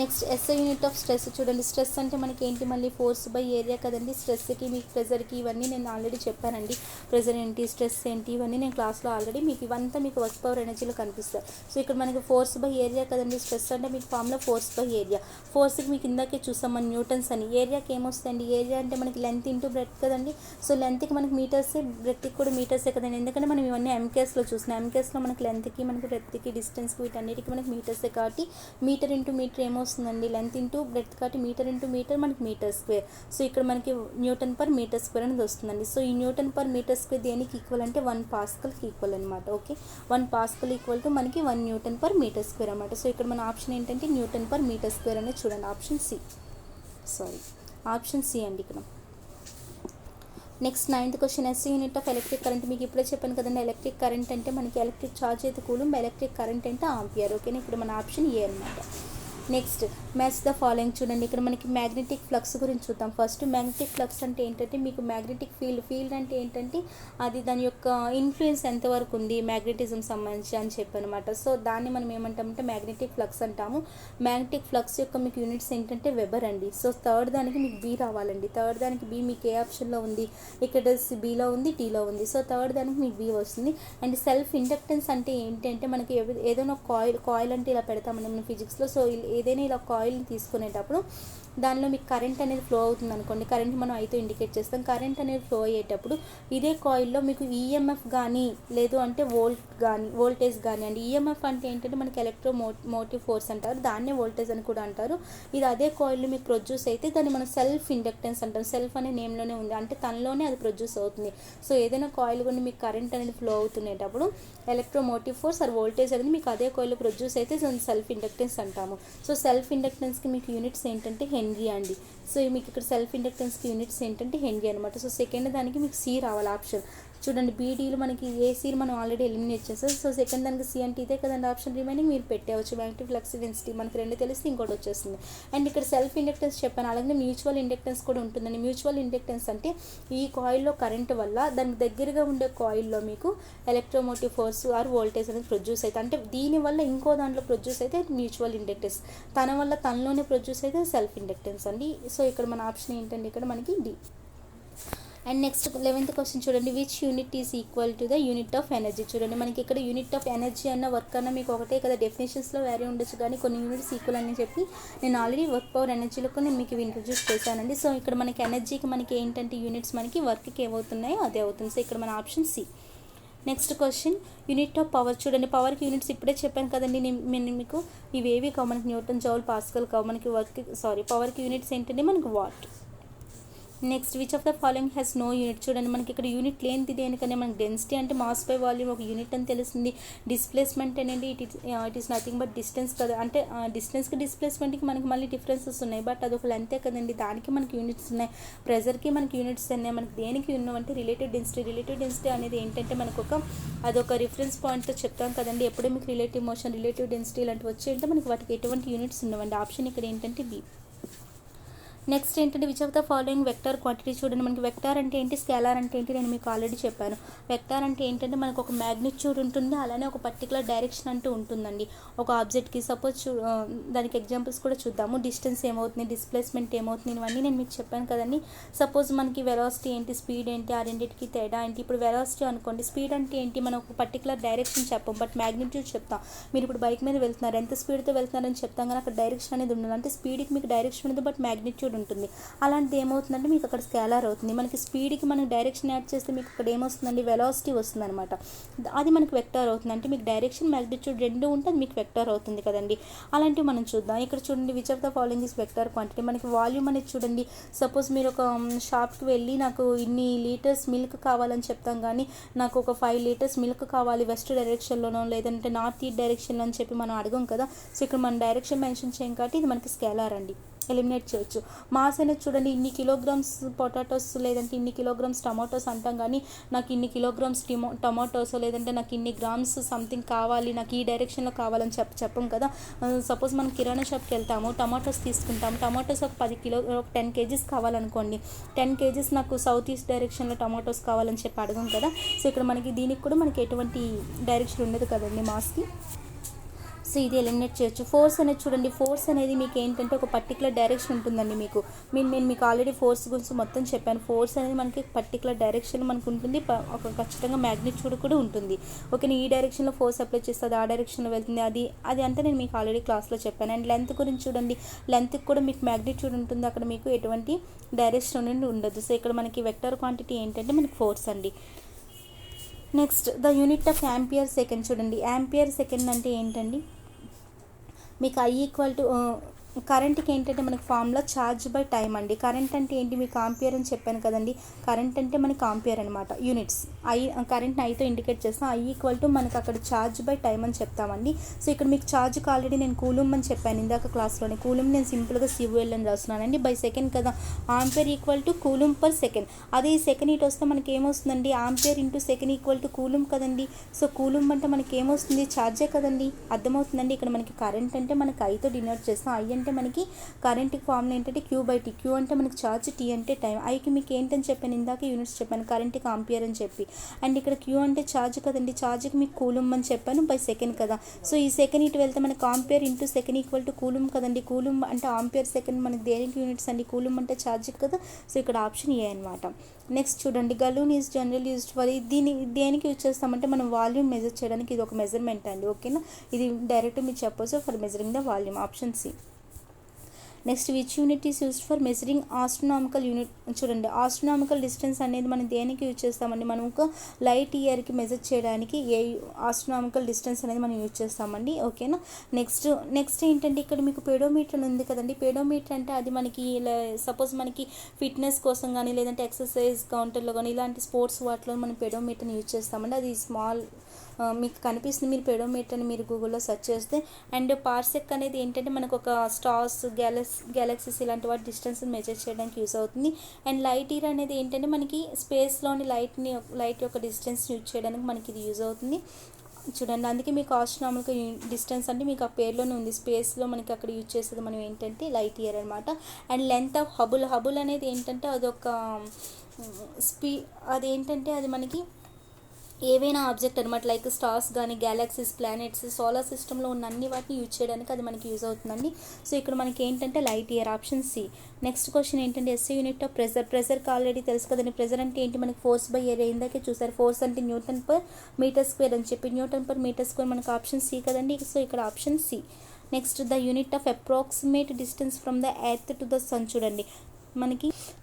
Next SI unit of stress. చూడండి స్ట్రెస్ అంటే మనకి ఏంటి, మళ్ళీ ఫోర్స్ బై ఏరియా కదండి. స్ట్రెస్కి మీకు ప్రెజర్కి ఇవన్నీ నేను ఆల్రెడీ చెప్పానండి. ప్రెజర్ ఏంటి, స్ట్రెస్ ఏంటి, ఇవన్నీ నేను క్లాస్లో ఆల్రెడీ మీకు ఇవంతా మీకు వర్క్ పవర్ ఎనర్జీలో కనిపిస్తాయి. సో ఇక్కడ మనకి ఫోర్స్ బై ఏరియా కదండి. స్ట్రెస్ అంటే మీకు ఫామ్లో ఫోర్స్ బై ఏరియా. ఫోర్స్కి మీకు ఇందాకే చూసాం మన న్యూటన్స్ అని. ఏరియాకి ఏమొస్తుందండి, ఏరియా అంటే మనకి లెంత్ ఇంటూ బ్రెడ్త్ కదండి. సో లెంత్కి మనకి మీటర్సే, బ్రెడ్త్కి కూడా మీటర్సే కదండి. ఎందుకంటే మనం ఇవన్నీ ఎంకేస్లో చూసినాం. ఎంకేస్లో మనకి లెంత్కి, మనకి బ్రెడ్త్కి, డిస్టెన్స్కి, వీటన్నిటికి మనకి మీటర్సే కాబట్టి మీటర్ ఇంటూ మీటర్ వస్తుందండి, లెంత్ ఇంటూ బ్రెడ్త్ కాబట్టి మీటర్ ఇంటూ మీటర్ మనకి మీటర్ స్క్వేర్. సో ఇక్కడ మనకి న్యూటన్ పర్ మీటర్ స్క్వేర్ అనేది వస్తుందండి. సో ఈ న్యూటన్ పర్ మీటర్ స్క్వేర్ దేనికి ఈక్వల్ అంటే 1 పాస్కల్కి ఈక్వల్ అనమాట. ఓకే, 1 పాస్కల్ ఈక్వల్ టు మనకి 1 న్యూటన్ పర్ మీటర్ స్క్వేర్ అనమాట. సో ఇక్కడ మన ఆప్షన్ ఏంటంటే న్యూటన్ పర్ మీటర్ స్క్వేర్ అనేది చూడండి, ఆప్షన్ సి అండి ఇక్కడ. Next 9th question, SI unit of electric current. మీకు ఇప్పుడే చెప్పాను కదండి ఎలక్ట్రిక్ కరెంట్ అంటే మనకి ఎలక్ట్రిక్ ఛార్జ్ అయితే కూలుంబ్, ఎలక్ట్రిక్ కరెంట్ అంటే ఆంపియర్. ఓకేనా, ఇక్కడ మన ఆప్షన్ ఏ అనమాట. Next match the following. చూడండి ఇక్కడ మనకి మ్యాగ్నెటిక్ ఫ్లక్స్ గురించి చూద్దాం. ఫస్ట్ మ్యాగ్నెటిక్ ఫ్లక్స్ అంటే ఏంటంటే మీకు మ్యాగ్నెటిక్ ఫీల్డ్ అంటే ఏంటంటే అది దాని యొక్క ఇన్ఫ్లుయెన్స్ ఎంతవరకు ఉంది మ్యాగ్నెటిజం సంబంధించి అని చెప్పనమాట. సో దాన్ని మనం ఏమంటామంటే మ్యాగ్నెటిక్ ఫ్లక్స్ అంటాము. మ్యాగ్నెటిక్ ఫ్లక్స్ యొక్క మీకు యూనిట్స్ ఏంటంటే వెబర్ అండి. సో థర్డ్ దానికి మీకు బి రావాలండి. థర్డ్ దానికి బి మీకు ఏ ఆప్షన్లో ఉంది, ఇక్కడ బిలో ఉంది, టీలో ఉంది. సో థర్డ్ దానికి మీకు బి వస్తుంది. అండ్ సెల్ఫ్ ఇండక్టెన్స్ అంటే ఏంటంటే మనకి ఏదైనా కాయిల్ అంటే ఇలా పెడతామండి మనం ఫిజిక్స్లో. సో ఏదైనా ఇలా కాయిల్ని తీసుకునేటప్పుడు దానిలో మీకు కరెంట్ అనేది ఫ్లో అవుతుంది అనుకోండి. కరెంట్ మనం అయితే ఇండికేట్ చేస్తాం. కరెంట్ అనేది ఫ్లో అయ్యేటప్పుడు ఇదే కాయిల్లో మీకు ఈఎంఎఫ్ కానీ లేదు అంటే వోల్టేజ్ కానీ అండి. ఈఎంఎఫ్ అంటే ఏంటంటే మనకి ఎలక్ట్రోమోటివ్ ఫోర్స్ అంటారు, దాన్నే వోల్టేజ్ అని కూడా అంటారు. ఇది అదే కాయిల్లో మీకు ప్రొడ్యూస్ అయితే దాన్ని మనం సెల్ఫ్ ఇండక్టెన్స్ అంటాం. సెల్ఫ్ అనే నేమ్లోనే ఉంది, అంటే తనలోనే అది ప్రొడ్యూస్ అవుతుంది. సో ఏదైనా కాయిల్ కూడా మీకు కరెంట్ అనేది ఫ్లో అవుతునేటప్పుడు ఎలక్ట్రోమోటివ్ ఫోర్స్ ఆర్ వోల్టేజ్ అనేది మీకు అదే కాయిల్లో ప్రొడ్యూస్ అయితే సెల్ఫ్ ఇండక్టెన్స్ అంటాము. సో సెల్ఫ్ ఇండక్టెన్స్కి మీకు యూనిట్స్ ఏంటంటే హెన్రీ అండి. సో మీకు ఇక్కడ సెల్ఫ్ ఇండక్టెన్స్కి యూనిట్స్ ఏంటంటే హెన్రీ అనమాట. సో సెకండ్ దానికి మీకు సి రావాలి ఆప్షన్. చూడండి బీడీలు మనకి ఏసీలు మనం ఆల్రెడీ ఎలిమినేట్ చేస్తాం. సో సెకండ్ దానికి సి అంటే ఇదే కదండి ఆప్షన్, రిమైనింగ్ మీరు పెట్టవచ్చు. మ్యాగ్నెటిక్ ఫ్లక్స్ డెన్సిటీ మనకి రెండు తెలిస్తే ఇంకోటి వచ్చేస్తుంది. అండ్ ఇక్కడ సెల్ఫ్ ఇండక్టెన్స్ చెప్పాను, అలాగే మ్యూచువల్ ఇండక్టెన్స్ కూడా ఉంటుందండి. మ్యూచువల్ ఇండక్టెన్స్ అంటే ఈ కాయిల్లో కరెంట్ వల్ల దానికి దగ్గరగా ఉండే కాయిల్లో మీకు ఎలక్ట్రోమోటివ్ ఫోర్స్ ఆర్ వోల్టేజ్ అనేది ప్రొడ్యూస్ అవుతుంది. అంటే దీనివల్ల ఇంకో దాంట్లో ప్రొడ్యూస్ అయితే మ్యూచువల్ ఇండక్టెన్స్, తన వల్ల తనలోనే ప్రొడ్యూస్ అయితే సెల్ఫ్ ఇండక్టెన్స్ అండి. సో ఇక్కడ మన ఆప్షన్ ఏంటంటే ఇక్కడ మనకి D. And next 11th question చూడండి, which unit is equal to the unit of energy. చూడండి మనకి ఇక్కడ యూనిట్ ఆఫ్ ఎనర్జీ అన్న వర్క్ అన్న మీకు ఒకటే కదా, డెఫినేషన్స్లో వేరే ఉండొచ్చు కానీ కొన్ని యూనిట్స్ ఈక్వల్ అని చెప్పి నేను ఆల్రెడీ వర్క్ పవర్ ఎనర్జీలో నేను మీకు ఇంట్రడ్యూస్ చేశానండి. సో ఇక్కడ మనకి ఎనర్జీకి మనకి ఏంటంటే యూనిట్స్ మనకి వర్క్కి ఏమవుతున్నాయో అదే అవుతుంది. సో ఇక్కడ మన option C. Next question, unit of power. చూడండి పవర్కి యూనిట్స్ ఇప్పుడే చెప్పాను కదండి నేను మీకు, ఇవేవి కావు మనకి న్యూటన్, జౌల్, పాస్కల్ కావు మనకి పవర్కి యూనిట్స్ ఏంటంటే మనకి watt. Next which of the following has no unit. చూడండి మనకి ఇక్కడ యూనిట్ లేనిది దేనికనే మనకి డెన్సిటీ అంటే మాస్ బై వాల్యూమ్ ఒక యూనిట్ అని తెలుస్తుంది. డిస్ప్లేస్మెంట్ అనేది it is nothing but distance కదా, అంటే డిస్టెన్స్కి డిస్ప్లేస్మెంట్కి మనకి మళ్ళీ డిఫరెన్సెస్ ఉన్నాయి, బట్ అదొక లెంతే కదండి, దానికి మనకి యూనిట్స్ ఉన్నాయి. ప్రెజర్కి మనకి యూనిట్స్ ఉన్నాయి. మనకి దేనికి ఉన్నామంటే రిలేటివ్ డెన్సిటీ అనేది ఏంటంటే మనకు అదొక రిఫరెన్స్ పాయింట్తో చెప్తాం కదండి. ఎప్పుడూ మీకు రిలేటివ్ మోషన్, రిలేటివ్ డెన్సిటీ ఇలాంటివి వచ్చి అంటే మనకి వాటికి ఎటువంటి యూనిట్స్ ఉండవండి. ఆప్షన్ ఇక్కడ ఏంటంటే బి. నెక్స్ట్ ఏంటంటే which of the following vector quantity. చూడండి మనకి వెక్టార్ అంటే ఏంటి, స్కేలార్ అంటే ఏంటి నేను మీకు ఆల్రెడీ చెప్పాను. వెక్టార్ అంటే ఏంటంటే మనకు ఒక మ్యాగ్నిట్యూడ్ ఉంటుంది, అలానే ఒక పర్టికులర్ డైరెక్షన్ అంటూ ఉంటుందండి ఒక ఆబ్జెక్ట్కి. సపోజ్ దానికి ఎగ్జాంపుల్స్ కూడా చూద్దాము. డిస్టెన్స్ ఏమవుతుంది, డిస్ప్లేస్మెంట్ ఏమవుతుంది, ఇవన్నీ నేను మీకు చెప్పాను కదండి. సపోజ్ మనకి వెలాసిటీ ఏంటి, స్పీడ్ ఏంటి, ఆ రెండింటికి తేడా ఏంటి. ఇప్పుడు వెలాసిటీ అనుకోండి, స్పీడ్ అంటే ఏంటి, మనం ఒక పర్టికులర్ డైరెక్షన్ చెప్పాం, బట్ మ్యాగ్నిట్యూడ్ చెప్తాం. మీరు ఇప్పుడు బైక్ మీద వెళ్తున్నారు, ఎంత స్పీడ్తో వెళ్తున్నారని చెప్తాం కానీ అక్కడ డైరెక్షన్ అనేది ఉండదు. అంటే స్పీడ్కి మీకు డైరెక్షన్ ఉండదు, బట్ మ్యాగ్నిట్యూడ్ మ్యాగ్నిట్యూడ్ ఉంటుంది. అలాంటిది ఏమవుతుందంటే మీకు అక్కడ స్కేలార్ అవుతుంది. మనకి స్పీడ్కి మనం డైరెక్షన్ యాడ్ చేస్తే మీకు ఇక్కడ ఏమొస్తుందండి, వెలాసిటీ వస్తుంది అనమాట. అది మనకి వెక్టార్ అవుతుంది. అంటే మీకు డైరెక్షన్ మ్యాగ్నిట్యూడ్ రెండు ఉంటే అది మీకు వెక్టార్ అవుతుంది కదండి. అలాంటివి మనం చూద్దాం. ఇక్కడ చూడండి, which of the following is vector quantity. మనకి వాల్యూమ్ అనేది చూడండి, సపోజ్ మీరు ఒక షాప్కి వెళ్ళి నాకు ఇన్ని లీటర్స్ మిల్క్ కావాలని చెప్తాం, కానీ నాకు ఒక 5 లీటర్స్ మిల్క్ కావాలి వెస్ట్ డైరెక్షన్లోనో లేదంటే నార్త్ ఈస్ట్ డైరెక్షన్లో అని చెప్పి మనం అడగం కదా. సో ఇక్కడ మనం డైరెక్షన్ మెన్షన్ చేయం కాబట్టి ఇది మనకి స్కేలార్ అండి, ఎలిమినేట్ చేయొచ్చు. మాస్ అనేది చూడండి, ఇన్ని కిలోగ్రామ్స్ పొటాటోస్ లేదంటే ఇన్ని కిలోగ్రామ్స్ టమాటోస్ అంటాం, కానీ నాకు ఇన్ని కిలోగ్రామ్స్ టమాటోస్ లేదంటే నాకు ఇన్ని గ్రామ్స్ సంథింగ్ కావాలి, నాకు ఈ డైరెక్షన్లో కావాలని చెప్పం కదా. సపోజ్ మనం కిరాణా షాప్కి వెళ్తాము, టమాటోస్ తీసుకుంటాము, టమాటోస్ ఒక 10 కేజీస్ కావాలనుకోండి, 10 కేజీస్ నాకు సౌత్ ఈస్ట్ డైరెక్షన్లో టమాటోస్ కావాలని చెప్పి అడగం కదా. సో ఇక్కడ మనకి దీనికి కూడా మనకి ఎటువంటి డైరెక్షన్ ఉండదు కదండి మాస్కి. సో ఇది ఎలిమినేట్ చేయొచ్చు. ఫోర్స్ అనేది చూడండి, ఫోర్స్ అనేది మీకు ఏంటంటే ఒక పర్టికులర్ డైరెక్షన్ ఉంటుందండి. నేను మీకు ఆల్రెడీ ఫోర్స్ గురించి మొత్తం చెప్పాను. ఫోర్స్ అనేది మనకి పర్టికులర్ డైరెక్షన్ మనకు ఉంటుంది, ఒక ఖచ్చితంగా మ్యాగ్నిట్యూడ్ కూడా ఉంటుంది. ఓకే, ఈ డైరెక్షన్లో ఫోర్స్ అప్లై చేస్తే అది ఆ డైరెక్షన్లో వెళ్తుంది, అది అంతా నేను మీకు ఆల్రెడీ క్లాస్లో చెప్పాను. అండ్ లెంత్ గురించి చూడండి, లెంత్కి కూడా మీకు మ్యాగ్నిట్యూడ్ ఉంటుంది, అక్కడ మీకు ఎటువంటి డైరెక్షన్ అనేది ఉండదు. సో ఇక్కడ మనకి వెక్టర్ క్వాంటిటీ ఏంటంటే మనకి ఫోర్స్ అండి. Next the unit of ampere second. చూడండి, యాంపియర్ సెకండ్ అంటే ఏంటండి, మీకు I ఈక్వల్ టు కరెంట్కి ఏంటంటే మనకి ఫార్ములా ఛార్జ్ బై టైం అండి. కరెంట్ అంటే ఏంటి, మీకు ఆంపియర్ అని చెప్పాను కదండి. కరెంట్ అంటే మనకి ఆంపియర్ అనమాట, యూనిట్స్. కరెంట్ని ఐతో ఇండికేట్ చేస్తాం. I ఈక్వల్ టు మనకి అక్కడ ఛార్జ్ బై టైం అని చెప్తామండి. సో ఇక్కడ మీకు ఛార్జ్కి ఆల్రెడీ నేను కూలుమ్ అని చెప్పాను ఇందాక క్లాస్లోనే. కూలుమ్ నేను సింపుల్గా CUL అని రాస్తున్నానండి, బై సెకండ్ కదా. Ampere equal to coulomb per second. అదే ఈ సెకండ్ ఇటు వస్తే మనకి ఏమొస్తుందండి, ampere into second equal to coulomb కదండి. సో కూలుమ్ అంటే మనకి ఏమొస్తుంది, ఛార్జే కదండి. అర్థమవుతుందండి. ఇక్కడ మనకి కరెంట్ అంటే మనకి ఐతో డినోట్ చేస్తాం. I అంటే మనకి కరెంట్కి ఫార్ములా ఏంటంటే Q/T. Q అంటే మనకి ఛార్జ్, T అంటే టైం. ఐకి మీకు ఏంటని చెప్పాను ఇందాక, యూనిట్స్ చెప్పాను, కరెంట్కి ఆంపియర్ అని చెప్పి. అండ్ ఇక్కడ Q అంటే ఛార్జ్ కదండి, ఛార్జ్కి మీకు కూలుమ్ అని చెప్పాను, బై సెకండ్ కదా. సో ఈ సెకండ్ ఇటు వెళ్తే మనకి ampere into second equal to coulomb కదండి. కూలుమ్ అంటే ఆంపియర్ సెకండ్ మనకి దేనికి యూనిట్స్ అండి, కూలుమ్ అంటే ఛార్జ్ కదా. సో ఇక్కడ ఆప్షన్ ఏ అనమాట. నెక్స్ట్ చూడండి, గలూన్ ఈజ్ జనరల్ యూజ్డ్ ఫర్, దీన్ని దేనికి యూజ్ చేస్తామంటే మనం వాల్యూమ్ మెజర్ చేయడానికి. ఇది ఒక మెజర్మెంట్ అండి, ఓకేనా. ఇది డైరెక్ట్ మీరు చెప్పొచ్చు for measuring the volume, option C. Next which unit is used for measuring astronomical unit. చూడండి, ఆస్ట్రనామికల్ డిస్టెన్స్ అనేది మనం దేనికి యూజ్ చేస్తామండి, మనం ఒక లైట్ ఇయర్కి మెజర్ చేయడానికి ఏ ఆస్ట్రనామికల్ డిస్టెన్స్ అనేది మనం యూజ్ చేస్తామండి, ఓకేనా. నెక్స్ట్ ఏంటంటే ఇక్కడ మీకు పెడోమీటర్ ఉంది కదండి. పెడోమీటర్ అంటే అది మనకి సపోజ్ మనకి ఫిట్నెస్ కోసం కానీ లేదంటే ఎక్సర్సైజ్ కౌంటర్లో కానీ ఇలాంటి స్పోర్ట్స్ వాటిలో మనం పెడోమీటర్ని యూజ్ చేస్తామండి. అది స్మాల్ మీకు కనిపిస్తుంది, మీరు పెడోమీటర్ అని మీరు గూగుల్లో సెర్చ్ చేస్తే. అండ్ పార్సెక్ అనేది ఏంటంటే మనకు ఒక స్టార్స్, గ్యాలక్సీస్ ఇలాంటి వాటి డిస్టెన్స్ మెజర్ చేయడానికి యూజ్ అవుతుంది. అండ్ లైట్ ఇయర్ అనేది ఏంటంటే మనకి స్పేస్లోని లైట్ యొక్క డిస్టెన్స్ యూజ్ చేయడానికి మనకి ఇది యూజ్ అవుతుంది. చూడండి, అందుకే మీకు ఆస్ట్రనామికల్ డిస్టెన్స్ అంటే మీకు ఆ పేరులోనే ఉంది, స్పేస్లో మనకి అక్కడ యూజ్ చేసేది మనం ఏంటంటే లైట్ ఇయర్ అనమాట. అండ్ లెంత్ ఆఫ్ హబుల్ అనేది ఏంటంటే అదొక అదేంటంటే అది మనకి ఏవైనా ఆబ్జెక్ట్ అనమాట, లైక్ స్టార్స్ కానీ గ్యాలక్సీస్, ప్లానెట్స్, సోలార్ సిస్టంలో ఉన్న అన్ని వాటిని యూజ్ చేయడానికి అది మనకి యూజ్ అవుతుందండి. సో ఇక్కడ మనకి ఏంటంటే light year, option C. Next question ఏంటంటే SI యూనిట్ ఆఫ్ ప్రెజర్కి ఆల్రెడీ తెలుసు కదండి. ప్రెజర్ అంటే ఏంటి, మనకి ఫోర్స్ బై ఏరియా. ఇందాకే చూసారు, ఫోర్స్ అంటే న్యూటన్ పర్ మీటర్ స్క్వేర్ అని చెప్పి. న్యూటన్ పర్ మీటర్ స్క్వేర్ మనకి ఆప్షన్ సి కదండి. సో ఇక్కడ option C. Next the unit of approximate distance from the earth to the sun.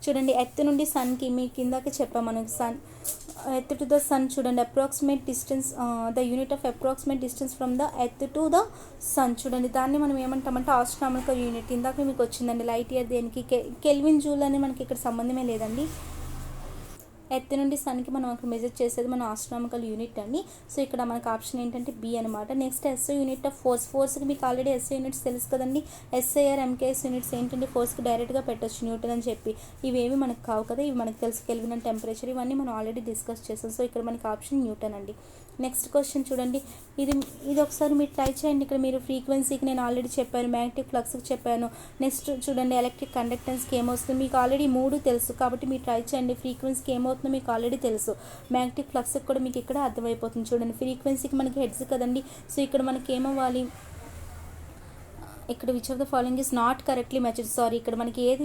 చూడండి ఎర్త్ నుండి సన్కి మీకు ఇందాక చెప్పాం మనకి ఎర్త్ టు ద సన్. చూడండి, approximate distance, the unit of approximate distance from the earth to the sun. చూడండి, దాన్ని మనం ఏమంటామంటే ఆస్ట్రనామికల్ యూనిట్. ఇందాక మీకు వచ్చిందండి లైట్ ఇయర్ దేనికి, కెల్విన్ జూల్ అని మనకి ఇక్కడ సంబంధమే లేదండి. ఎర్త్ నుండి సన్కి మనం అక్కడ మెజర్ చేసేది మన ఆస్ట్రనామికల్ యూనిట్ అండి. సో ఇక్కడ మనకు ఆప్షన్ ఏంటంటే బి అనమాట. నెక్స్ట్ SI యూనిట్ ఆఫ్ ఫోర్స్కి మీకు ఆల్రెడీ SI యూనిట్స్ తెలుసు కదండి. SIR, MKS యూనిట్స్ ఏంటంటే ఫోర్స్కి డైరెక్ట్గా పెట్టచ్చు, న్యూటన్ అని చెప్పి. ఇవేమి మనకు కావు కదా, ఇవి మనకు తెలుసు, కెల్విన్ అండ్ టెంపరేచర్, ఇవన్నీ మనం ఆల్రెడీ డిస్కస్ చేస్తాం. సో ఇక్కడ మనకి ఆప్షన్ న్యూటన్ అండి. నెక్స్ట్ క్వశ్చన్ చూడండి, ఇది ఒకసారి మీరు ట్రై చేయండి. ఇక్కడ మీరు ఫ్రీక్వెన్సీకి నేను ఆల్రెడీ చెప్పాను, మ్యాగ్నెటిక్ ఫ్లక్స్కి చెప్పాను. నెక్స్ట్ చూడండి, ఎలక్ట్రిక్ కండక్టెన్స్కి ఏమవుతుంది, మీకు ఆల్రెడీ 3 తెలుసు కాబట్టి మీరు ట్రై చేయండి. ఫ్రీక్వెన్సీకి ఏమవుతుందో మీకు ఆల్రెడీ తెలుసు, మ్యాగ్నెటిక్ ఫ్లక్స్కి కూడా మీకు ఇక్కడ అర్థమైపోతుంది. చూడండి, ఫ్రీక్వెన్సీకి మనకి హెడ్స్ కదండి. సో ఇక్కడ మనకి ఏమవ్వాలి, ఇక్కడ which of the following is not correctly matched. Sorry, ఇక్కడ మనకి ఏది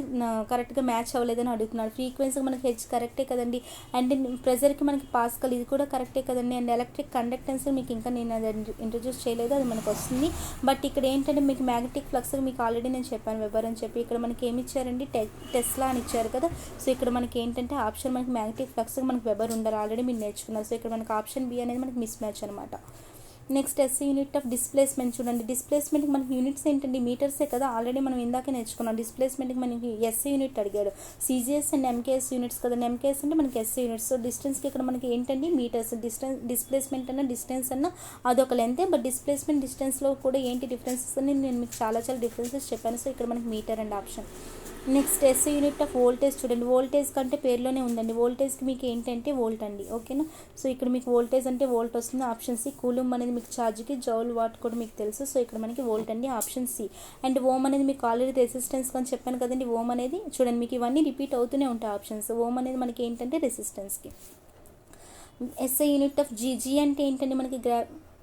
కరెక్ట్గా మ్యాచ్ అవ్వలేదని అడుగుతున్నాడు. ఫ్రీక్వెన్సీకి మనకి హెచ్ కరెక్టే కదండి, అండ్ ప్రెజర్కి మనకి పాస్కల్ ఇది కూడా కరెక్టే కదండి, అండ్ ఎలక్ట్రిక్ కండక్టెన్స్ మీకు ఇంకా నేను అది ఇంట్రడ్యూస్ చేయలేదు, అది మనకు వస్తుంది. బట్ ఇక్కడ ఏంటంటే మీకు మ్యాగ్నెటిక్ ఫ్లక్స్ మీకు ఆల్రెడీ నేను చెప్పాను వెబర్ అని చెప్పి. ఇక్కడ మనకి ఏమి ఇచ్చారండి, టెస్లా అని ఇచ్చారు కదా. సో ఇక్కడ మనకి ఏంటంటే ఆప్షన్ మనకి మ్యాగ్నెటిక్ ఫ్లక్స్ మనకి వెబర్ ఉండాలి, ఆల్రెడీ మీరు నేర్చుకున్నారు. సో ఇక్కడ మనకి ఆప్షన్ బి అనేది మనకి మిస్ మ్యాచ్ అనమాట. Next SI unit of displacement చూడండి. డిస్ప్లేస్మెంట్కి మనకి యూనిట్స్ ఏంటండి, మీటర్సే కదా, ఆల్రెడీ మనం ఇందాకే నేర్చుకున్నాం. డిస్ప్లేస్మెంట్కి మనకి ఎస్ఐ యూనిట్ అడిగాడు. సిజిఎస్ అండ్ ఎంకేఎస్ యూనిట్స్ కదండి, ఎంకేఎస్ అంటే మనకి ఎస్ఐ యూనిట్స్. సో డిస్టెన్స్కి ఇక్కడ మనకి ఏంటండి మీటర్స్. డిస్ప్లేస్మెంట్ అన్న డిస్టెన్స్ అన్న అదొక లెంతే, బట్ డిస్ప్లేస్మెంట్ డిస్టెన్స్లో కూడా ఏంటి డిఫరెన్సెస్ అని నేను మీకు చాలా డిఫరెన్సెస్ చెప్పాను. సో ఇక్కడ మనకి metre and option. Next SI unit of voltage చూడండి. వోల్టేజ్ కంటే పేరులోనే ఉందండి, వోల్టేజ్కి మీకు ఏంటంటే వోల్ట్ అండి, ఓకేనా. సో ఇక్కడ మీకు వోల్టేజ్ అంటే వోల్ట్ వస్తుంది. Option C. కూలుమ్ అనేది మీకు ఛార్జ్కి, జౌల్ వాట్ కూడా మీకు తెలుసు. సో ఇక్కడ మనకి వోల్ట్ అండి, ఆప్షన్ సి. అండ్ ఓమ్ అనేది మీకు ఆల్రెడీ రెసిస్టెన్స్ అని చెప్పాను కదండి. ఓమ్ అనేది చూడండి మీకు ఇవన్నీ రిపీట్ అవుతూనే ఉంటాయి ఆప్షన్స్. ఓమ్ అనేది మనకి ఏంటంటే రెసిస్టెన్స్కి. SI unit of G. G అంటే ఏంటంటే మనకి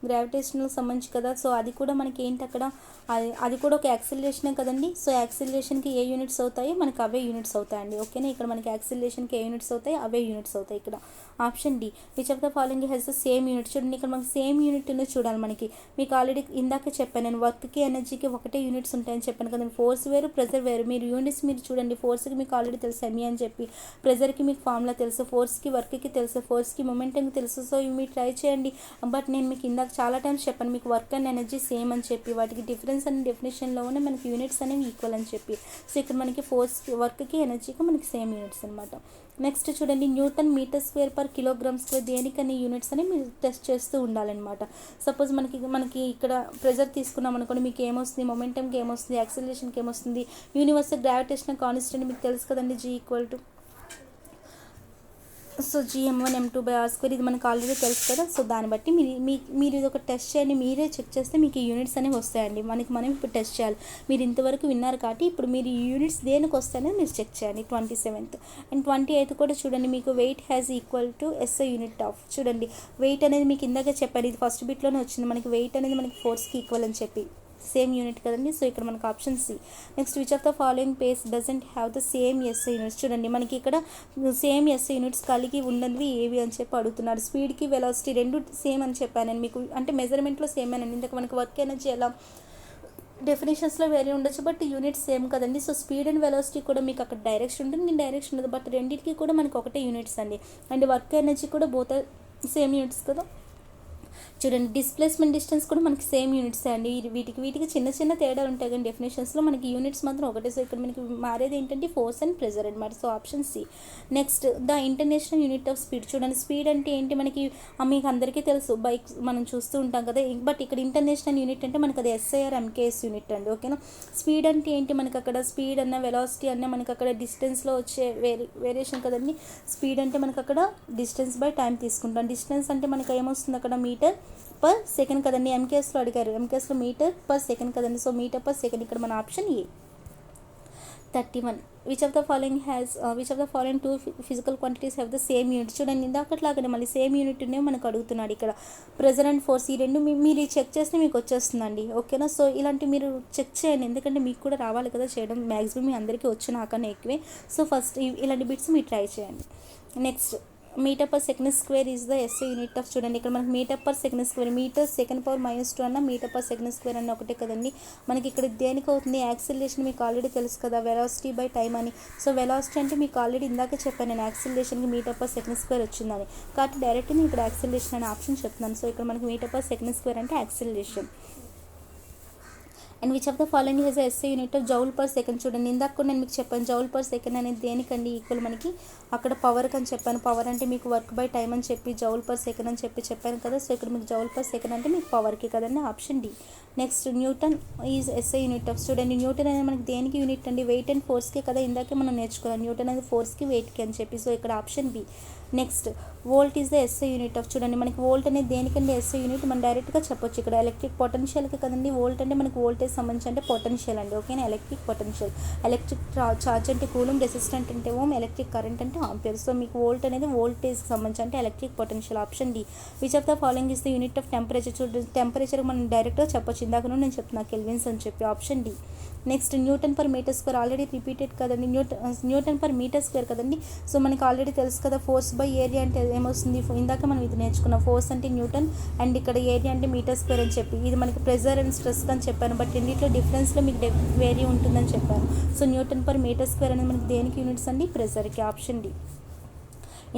గ్రావిటేషనల్ సంబంధించి కదా. సో అది కూడా మనకి ఏంటి అక్కడ, అది కూడా ఒక యాక్సిలరేషనే కదండి. సో యాక్సిలరేషన్కి ఏ యూనిట్స్ అవుతాయి మనకి అవే యూనిట్స్ అవుతాయండి, ఓకేనా. ఇక్కడ మనకి యాక్సిలరేషన్కి ఏ యూనిట్స్ అవుతాయి అవే యూనిట్స్ అవుతాయి. ఇక్కడ option D. Which of the following has the same unit. చూడండి ఇక్కడ మనకి సేమ్ యూనిట్ చూడాలి. మనకి మీకు ఆల్రెడీ ఇందాక చెప్పాను నేను, వర్క్కి ఎనర్జీకి ఒకటే యూనిట్స్ ఉంటాయని చెప్పాను కదండి. ఫోర్స్ వేరు, ప్రెజర్ వేరు. మీరు యూనిట్స్ మీరు చూడండి. ఫోర్స్కి మీకు ఆల్రెడీ తెలుసు ఎంఈ అని చెప్పి, ప్రెజర్కి మీకు ఫార్ములా తెలుసు, ఫోర్స్కి వర్క్కి తెలుసు, ఫోర్స్కి మొమెంటంకి తెలుసు. సో ఇవి మీరు ట్రై చేయండి. బట్ నేను మీకు ఇందాక చాలా టైమ్స్ చెప్పాను మీకు వర్క్ అండ్ ఎనర్జీ సేమ్ అని చెప్పి, వాటికి డిఫరెన్స్ అనే డెఫినేషన్లోనే మనకి యూనిట్స్ అనేవి ఈక్వల్ అని చెప్పి. సో ఇక్కడ మనకి ఫోర్స్కి, వర్క్కి, ఎనర్జీకి మనకి సేమ్ యూనిట్స్ అనమాట. నెక్స్ట్ చూడండి, newton metre square per kilogram square దేనికని యూనిట్స్ అని మీరు టెస్ట్ చేస్తూ ఉండాలన్నమాట. సపోజ్ మనకి ఇక్కడ ప్రెజర్ తీసుకున్నాం అనుకోండి, మీకు ఏమొస్తుంది, మొమెంటంకి ఏమొస్తుంది, యాక్సిలరేషన్కి ఏమొస్తుంది, యూనివర్సల్ గ్రావిటేషనల్ కాన్స్టెంట్ మీకు తెలుసు కదండి, G equal to so gm1 m2/r². ఇది మనకు ఆల్రెడీ తెలుసు కదా. సో దాన్ని బట్టి మీరు ఇది ఒక టెస్ట్ చేయండి, మీరే చెక్ చేస్తే మీకు ఈ యూనిట్స్ అనేవి వస్తాయండి. మనం ఇప్పుడు టెస్ట్ చేయాలి. మీరు ఇంతవరకు విన్నారు కాబట్టి ఇప్పుడు మీరు ఈ యూనిట్స్ దేనికి వస్తాయని మీరు చెక్ చేయండి. 27th అండ్ 28th కూడా చూడండి. మీకు weight has equal to SI unit of. చూడండి వెయిట్ అనేది మీకు ఇందాక చెప్పారు, ఇది ఫస్ట్ బిట్లోనే వచ్చింది. మనకి వెయిట్ అనేది మనకి ఫోర్స్కి ఈక్వల్ అని చెప్పి, సేమ్ యూనిట్ కదండి. సో ఇక్కడ మనకు option C. Next which of the following pairs doesn't have the same SI units. చూడండి మనకి ఇక్కడ సేమ్ ఎస్ఐ యూనిట్స్ కలిగి ఉన్నవి ఏవి అని చెప్పి అడుగుతున్నారు. స్పీడ్కి వెలాసిటీ రెండు సేమ్ అని చెప్పాను నేను మీకు, అంటే మెజర్మెంట్లో సేమ్ అని. ఇందాక మనకి వర్క్ ఎనర్జీ ఎలా డెఫినేషన్స్లో వేరే ఉండొచ్చు, బట్ యూనిట్స్ సేమ్ కదండి. సో స్పీడ్ అండ్ వెలాసిటీ కూడా మీకు అక్కడ డైరెక్షన్ ఉంటుంది, డైరెక్షన్ ఉండదు, బట్ రెండింటికి కూడా మనకి ఒకటే యూనిట్స్ అండి. అండ్ వర్క్ ఎనర్జీ కూడా బోత్ సేమ్ యూనిట్స్ కదా. చూడండి డిస్ప్లేస్మెంట్ డిస్టెన్స్ కూడా మనకి సేమ్ యూనిట్స్ అండి. వీటికి చిన్న తేడా ఉంటాయి కానీ డెఫినేషన్స్లో మనకి యూనిట్స్ మాత్రం ఒకటే. సో ఇక్కడ మనకి మారేది ఏంటంటే ఫోర్స్ అండ్ ప్రెజర్ అనమాట. So option C. Next the international unit of speed. చూడండి స్పీడ్ అంటే ఏంటి మనకి మీకు అందరికీ తెలుసు, బైక్ మనం చూస్తూ ఉంటాం కదా. బట్ ఇక్కడ ఇంటర్నేషనల్ యూనిట్ అంటే మనకి అది ఎస్ఐఆర్ ఎంకేఎస్ యూనిట్ అండి, ఓకేనా. స్పీడ్ అంటే ఏంటి మనకి అక్కడ స్పీడ్ అన్న వెలాసిటీ అన్న మనకి అక్కడ డిస్టెన్స్లో వచ్చే వేరియేషన్ కదండి. స్పీడ్ అంటే మనకి అక్కడ డిస్టెన్స్ బై టైం తీసుకుంటాం. డిస్టెన్స్ అంటే మనకి ఏమొస్తుంది అక్కడ మీటర్ పర్ సెకండ్ కదండి. ఎంకేఎస్లో అడిగారు, ఎంకేఎస్లో మీటర్ పర్ సెకండ్ కదండి. సో మీటర్ పర్ సెకండ్ ఇక్కడ మన option A. 31 which of the following two physical quantities have the same unit. చూడండి ఇందాకట్లాగానే మళ్ళీ సేమ్ యూనిట్ మనకు అడుగుతున్నాడు ఇక్కడ. ప్రెజర్ అండ్ ఫోర్స్ ఈ రెండు మీరు చెక్ చేస్తే మీకు వచ్చేస్తుందండి, ఓకేనా. సో ఇలాంటి మీరు చెక్ చేయండి, ఎందుకంటే మీకు కూడా రావాలి కదా చేయడం. మ్యాక్సిమం మీ అందరికీ వచ్చు, నాకన్నా ఎక్కువే. సో ఫస్ట్ ఇలాంటి బిట్స్ మీరు ట్రై చేయండి. Next metre per second square is the SI unit of. చూడండి ఇక్కడ మనకి metre per second square, metre second power -2 అన్న మీటర్ పర్ సెకండ్ స్క్వేర్ అన్న ఒకటే కదండి. మనకి ఇక్కడ దేనికి అవుతుంది, యాక్సిలరేషన్ మీకు ఆల్రెడీ తెలుసు కదా, వెలాసిటీ బై టైం అని. సో వెలాసిటీ అంటే మీకు ఆల్రెడీ ఇందాకే చెప్పాను నేను, యాక్సిలరేషన్కి మీటర్ పర్ సెకండ్ స్క్వేర్ వచ్చిందని. కాబట్టి డైరెక్ట్ నేను ఇక్కడ యాక్సిలరేషన్ అనే ఆప్షన్ చెప్తున్నాను. సో ఇక్కడ మనకి మీటర్ పర్ సెకండ్ స్క్వేర్ అంటే acceleration. And which of the following has SI unit of joule per second. చూడండి ఇందాక కూడా నేను మీకు చెప్పాను జౌల్ పర్ సెకండ్ అనేది దేనికండి ఈక్వల్, మనకి అక్కడ పవర్కి అని చెప్పాను. పవర్ అంటే మీకు వర్క్ బై టైం అని చెప్పి, జౌల్ పర్ సెకండ్ అని చెప్పాను కదా. సో ఇక్కడ మీకు జౌల్ పర్ సెకండ్ అంటే మీకు పవర్కి కదండి, option D. Next newton is SI unit of. చూడండి న్యూటన్ అనేది మనకి దేనికి యూనిట్ అండి, వెయిట్ అండ్ ఫోర్స్కి కదా. ఇందాకే మనం నేర్చుకున్నాం న్యూటన్ అనేది ఫోర్స్కి వెయిట్కి అని చెప్పి. సో ఇక్కడ option B. Next volt is the SI unit of, చూడండి మనకి వోల్ట్ అనేది దేనికంటే ఎస్ఐ యూనిట్ మనం డైరెక్ట్గా చెప్పొచ్చు ఇక్కడ ఎలక్ట్రిక్ పొటెన్షియల్కి కదండి. వోల్ట్ అంటే మనకి వోల్టేజ్ సంబంధించి అంటే పొటెన్షియల్ అండి, ఓకేనా. ఎలక్ట్రిక్ పొటెన్షియల్, ఎలక్ట్రిక్ ఛార్జ్ అంటే కూలం, రెసిస్టెంట్ అంటే ఓం, ఎలక్ట్రిక్ కరెంట్ అంటే ఆంపియర్. సో మీకు వోల్ట్ అనేది వోల్టేజ్కి సంబంధించి అంటే electric potential. Option D. Which of the following is the unit of temperature, చూడండి టెంపరేచర్ మనం డైరెక్ట్గా చెప్పొచ్చు, ఇందాక నుండి నేను చెప్తున్నా కెల్విన్స్ అని చెప్పి. Option D. Next newton per metre square, already repeated కదండి, న్యూటన్ పర్ మీటర్ స్క్వేర్ కదండి. సో మనకి ఆల్రెడీ తెలుసు కదా ఫోర్స్ బై ఏరియా అంటే ఏమొస్తుంది, ఇందాక మనం ఇది నేర్చుకున్నాం. ఫోర్స్ అంటే న్యూటన్ అండ్ ఇక్కడ ఏరియా అంటే మీటర్ స్క్వేర్ అని చెప్పి, ఇది మనకి ప్రెజర్ అండ్ స్ట్రెస్ అని చెప్పాను, బట్ రెండిట్లో డిఫరెన్స్లో మీకు వేరీ ఉంటుందని చెప్పాను. So newton per metre square అనేది మనకి దేనికి యూనిట్స్ అండి, ప్రెజర్కి. Option D.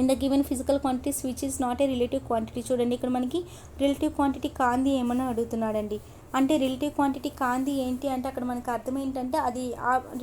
In the given physical quantities which is not a relative quantity, చూడండి ఇక్కడ మనకి రిలేటివ్ క్వాంటిటీ కాంది ఏమని అడుగుతున్నాడండి. అంటే రిలేటివ్ క్వాంటిటీ కాంది ఏంటి అంటే అక్కడ మనకు అర్థం ఏంటంటే అది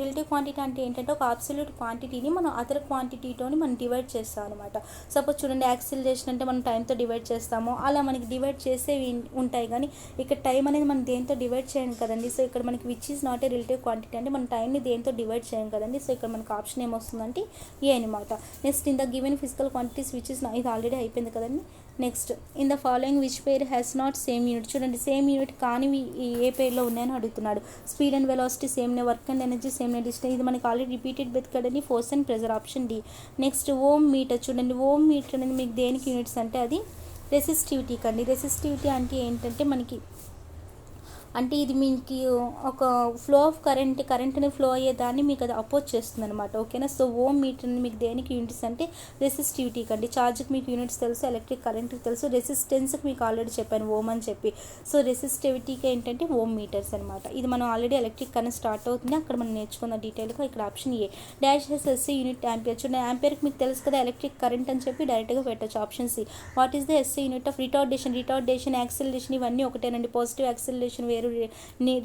రిలేటివ్ క్వాంటిటీ అంటే ఏంటంటే ఒక అబ్సల్యూట్ క్వాంటిటీని మనం అదర్ క్వాంటిటీతోని మనం డివైడ్ చేస్తాం అనమాట. సపోజ్ చూడండి యాక్సిలరేషన్ అంటే మనం టైంతో డివైడ్ చేస్తాము, అలా మనకి డివైడ్ చేసేవి ఉంటాయి, కానీ ఇక్కడ టైం అనేది మనం దేంతో డివైడ్ చేయం కదండి. సో ఇక్కడ మనకి which is not a relative quantity అంటే మనం టైంని దేంతో డివైడ్ చేయం కదండి. సో ఇక్కడ మనకు ఆప్షన్ ఏమొస్తుందంటే ఏ అనమాట. Next in the given physical quantities which is, ఇది ఆల్రెడీ అయిపోయింది కదండి. Next in the following which pair has not same unit, చూడండి సేమ్ యూనిట్ కానివి ఏ పేర్లో ఉన్నాయని అడుగుతున్నాడు. స్పీడ్ అండ్ వెలాసిటీ సేమ్ నే, వర్క్ అండ్ ఎనర్జీ సేమ్ నే, డిస్టెన్స్ ఇది మనకి ఆల్రెడీ రిపీటెడ్ బెత్ కదండి, force and pressure. Option D. Next ohm metre, చూడండి ఓమ్ మీటర్ అనేది మీకు దేనికి యూనిట్స్ అంటే అది రెసిస్టివిటీ కండి. రెసిస్టివిటీ అంటే ఏంటంటే మనకి అంటే ఇది మీకు ఒక ఫ్లో ఆఫ్ కరెంట్ని ఫ్లో అయ్యేదాన్ని మీకు అది అపోజ్ చేస్తుంది అనమాట, ఓకేనా. సో ఓమ్ మీటర్ మీకు దేనికి యూనిట్స్ అంటే రెసిస్టివిటీ కండి. ఛార్జ్కి మీకు యూనిట్స్ తెలుసు, ఎలక్ట్రిక్ కరెంట్కి తెలుసు, రెసిస్టెన్స్కి మీకు ఆల్రెడీ చెప్పాను ఓమ్ అని చెప్పి. సో రెసిస్టివిటీకి ఏంటంటే ఓమ్ మీటర్స్ అనమాట. ఇది మనం ఆల్రెడీ ఎలక్ట్రిక్ కరెంట్ స్టార్ట్ అవుతుంది, అక్కడ మనం నేర్చుకున్న డీటెయిల్గా. ఇక్కడ option A. Dash has SI unit ampere, చూడండి యాంపియర్కి మీకు తెలుసు కదా ఎలక్ట్రిక్ కరెంట్ అని చెప్పి డైరెక్ట్గా పెట్టచ్చు. Option C. What is the SI unit of retardation, acceleration ఇవన్నీ ఒకటేనండి. పాజిటివ్ యాక్సిలరేషన్ వేరు,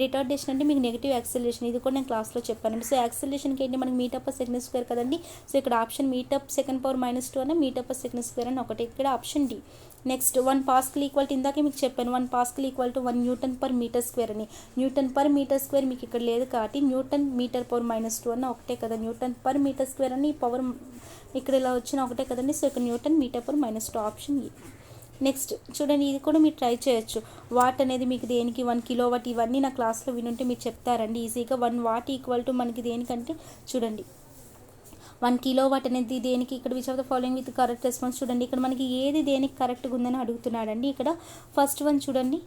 రిటార్డేషన్ అంటే మీకు నెగిటివ్ యాక్సిలరేషన్, ఇది కూడా నేను క్లాస్లో చెప్పానండి. సో యాక్సిలరేషన్కి ఏంటి మనకి మీటర్ పర్ సెకండ్ స్క్వేర్ కదండి. సో ఇక్కడ ఆప్షన్ మీటర్ సెకండ్ పవర్ -2 అన్న మీటర్ పర్ సెకండ్ స్క్వేర్ అని ఒకటి, ఇక్కడ option D. Next 1 pascal equal to, ఇందాకే మీకు చెప్పాను 1 pascal equal to 1 newton per metre square అని. న్యూటన్ పర్ మీటర్ స్క్వేర్ మీకు ఇక్కడ లేదు కాబట్టి న్యూటన్ మీటర్ పవర్ -2 అన్న ఒకటే కదా, న్యూటన్ పర్ మీటర్ స్క్వేర్ అని పవర్ ఇక్కడ ఇలా వచ్చిన ఒకటే కదండి. సో ఇక్కడ newton metre per -2, option A. Next చూడండి ఇది కూడా మీరు ట్రై చేయొచ్చు. వాట్ అనేది మీకు దేనికి 1 కిలోవాట్, ఇవన్నీ నా క్లాస్లో వినుంటే మీరు చెప్తారండి ఈజీగా. 1 వాట్ ఈక్వల్ టు మనకి దేనికంటే చూడండి 1 కిలోవాట్ అనేది దేనికి, ఇక్కడ which of the following with correct response, చూడండి ఇక్కడ మనకి ఏది దేనికి కరెక్ట్గా ఉందని అడుగుతున్నాడండి. ఇక్కడ ఫస్ట్ వన్ చూడండి,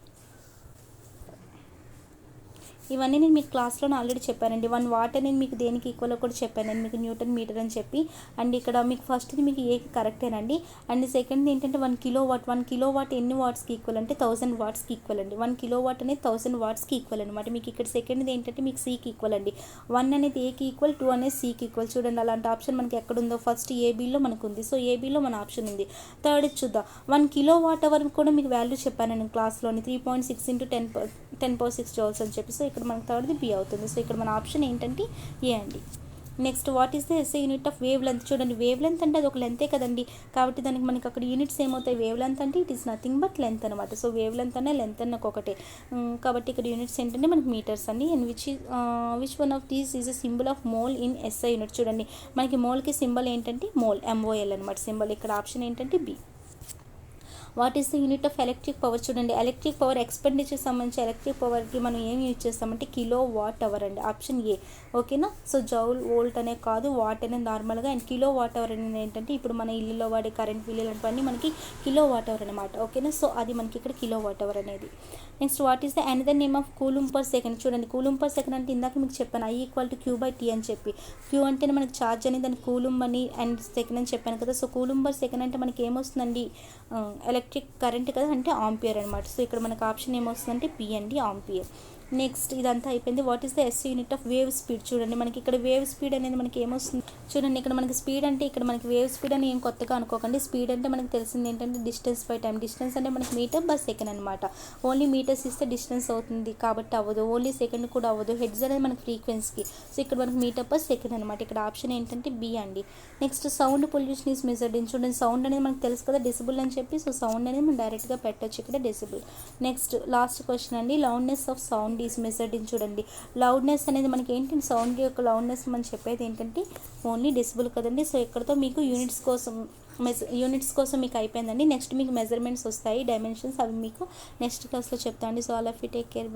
ఇవన్నీ నేను మీకు క్లాస్లో ఆల్రెడీ చెప్పానండి. 1 వాట్ అనేది మీకు దేనికి ఈక్వల్ కూడా చెప్పానండి, మీకు న్యూటన్ మీటర్ అని చెప్పి. అండ్ ఇక్కడ మీకు ఫస్ట్ది మీకు ఏ కరెక్టేనండి. అండ్ సెకండ్ ఏంటంటే 1 కిలోవాట్, 1 కిలోవాట్ ఎన్ని వాట్స్కి ఈక్వల్ అంటే 1000 వాట్స్కి ఈక్వల్ అండి. 1 కిలోవాట్ అనేది 1000 వాట్స్కి ఈక్వల్ అనమాట. మీకు ఇక్కడ సెకండ్ది ఏంటంటే మీకు సీకి ఈక్వల్ అండి. 1 అనేది ఏకి ఈక్వల్, 2 అనేది సీకి ఈక్వల్. చూడండి అలాంటి ఆప్షన్ మనకి ఎక్కడ ఉందో, ఫస్ట్ ఏబీలో మనకు ఉంది. సో ఏబీలో మన ఆప్షన్ ఉంది. థర్డ్ చూద్దాం, 1 కిలో వాట్ అవర్ కూడా మీకు వాల్యూ చెప్పాను నేను క్లాస్లోని, 3.6 × 10⁻6 జౌల్స్ అని చెప్పి. సో ఇక్కడ మనకు థర్డ్ది బి అవుతుంది. సో ఇక్కడ మన ఆప్షన్ ఏంటంటే ఏ అండి. Next what is the SI unit of wave length, చూడండి వేవ్ లెంత్ అంటే అది ఒక లెంతే కదండి, కాబట్టి దానికి మనకి అక్కడ యూనిట్స్ ఏమవుతాయి, వేవ్ లెంత్ అంటే it is nothing but length అనమాట. సో వేవ్ లెంత్ అనే లెంత్ అన్న ఒకటే, కాబట్టి ఇక్కడ యూనిట్స్ ఏంటంటే మనకి మీటర్స్ అండి. And which one of these is a symbol of mole in SI unit, చూడండి మనకి మోల్కి సింబల్ ఏంటంటే మోల్, MOL అనమాట సింబల్. ఇక్కడ ఆప్షన్ ఏంటంటే B. What is the unit of electric power, చూడండి ఎలక్ట్రిక్ పవర్ ఎక్స్పెండిచర్ సంబంధించి ఎలక్ట్రిక్ పవర్కి మనం ఏం యూజ్ చేస్తామంటే కిలో వాట్ అవర్ అండి, ఆప్షన్ ఏ, ఓకేనా. సో జౌల్ వోల్ట్ అనే కాదు, వాట్ అనేది నార్మల్గా. అండ్ కిలో వాట్ అవర్ అనేది ఏంటంటే ఇప్పుడు మన ఇల్లులో వాడే కరెంట్ బిల్లు లాంటివన్నీ మనకి కిలో వాట్ అవర్ అనమాట, ఓకేనా. సో అది మనకి ఇక్కడ కిలో వాట్ అవర్ అనేది. Next what is the another name of coulomb per second, చూడండి కూలుంబ్ పర్ సెకండ్ అంటే ఇందాక మీకు చెప్పాను I = Q/T అని చెప్పి. క్యూ అంటే మనకి ఛార్జ్ అని, దాని కూలుంబ్ అని, అండ్ సెకండ్ అని చెప్పాను కదా. సో కూలుంబ్ పర్ సెకండ్ అంటే మనకి ఏమొస్తుందండి, ఎలక్ట్రిక్ కరెంట్ కదా, అంటే ఆంపియర్ అనమాట. సో ఇక్కడ మనకు ఆప్షన్ ఏమొస్తుందంటే పి అండి, ఆంపియర్. నెక్స్ట్ ఇదంతా అయిపోయింది. What is the SI unit of wave speed, చూడండి మనకి ఇక్కడ వేవ్ స్పీడ్ అనేది మనకి ఏమొస్తుంది, చూడండి ఇక్కడ మనకి స్పీడ్ అంటే ఇక్కడ మనకి వేవ్ స్పీడ్ అని ఏం కొత్తగా అనుకోకండి. స్పీడ్ అంటే మనకి తెలిసింది ఏంటంటే డిస్టెన్స్ బై టైం. డిస్టెన్స్ అంటే మనకి మీటర్ బై సెకండ్ అనమాట. ఓన్లీ మీటర్స్ ఇస్తే డిస్టెన్స్ అవుతుంది కాబట్టి అవ్వదు, ఓన్లీ సెకండ్ కూడా అవ్వదు. హెడ్స్ అనేది మనకి ఫ్రీక్వెన్సీకి. సో ఇక్కడ మనకి మీటర్ పర్ సెకండ్ అనమాట. ఇక్కడ ఆప్షన్ ఏంటంటే బి అండి. Next sound pollution is measured in, చూడండి సౌండ్ అనేది మనకు తెలుసు కదా డెసిబుల్ అని చెప్పి. సో సౌండ్ అనేది మనం డైరెక్ట్గా పెట్టచ్చు ఇక్కడ డెసిబుల్. నెక్స్ట్ లాస్ట్ క్వశ్చన్ అండి, loudness of sound is measured in, చూడండి లౌడ్నెస్ అనేది మనకి ఏంటి, సౌండ్ యొక్క లౌడ్నెస్ మనం చెప్పేది ఏంటంటే ఓన్లీ డెసిబుల్ కదండి. సో ఇక్కడతో మీకు యూనిట్స్ కోసం యూనిట్స్ కోసం మీకు అయిపోయిందండి. నెక్స్ట్ మీకు మెజర్మెంట్స్ వస్తాయి, డైమెన్షన్స్, అవి మీకు నెక్స్ట్ క్లాస్లో చెప్తాను అండి. So all of you take care.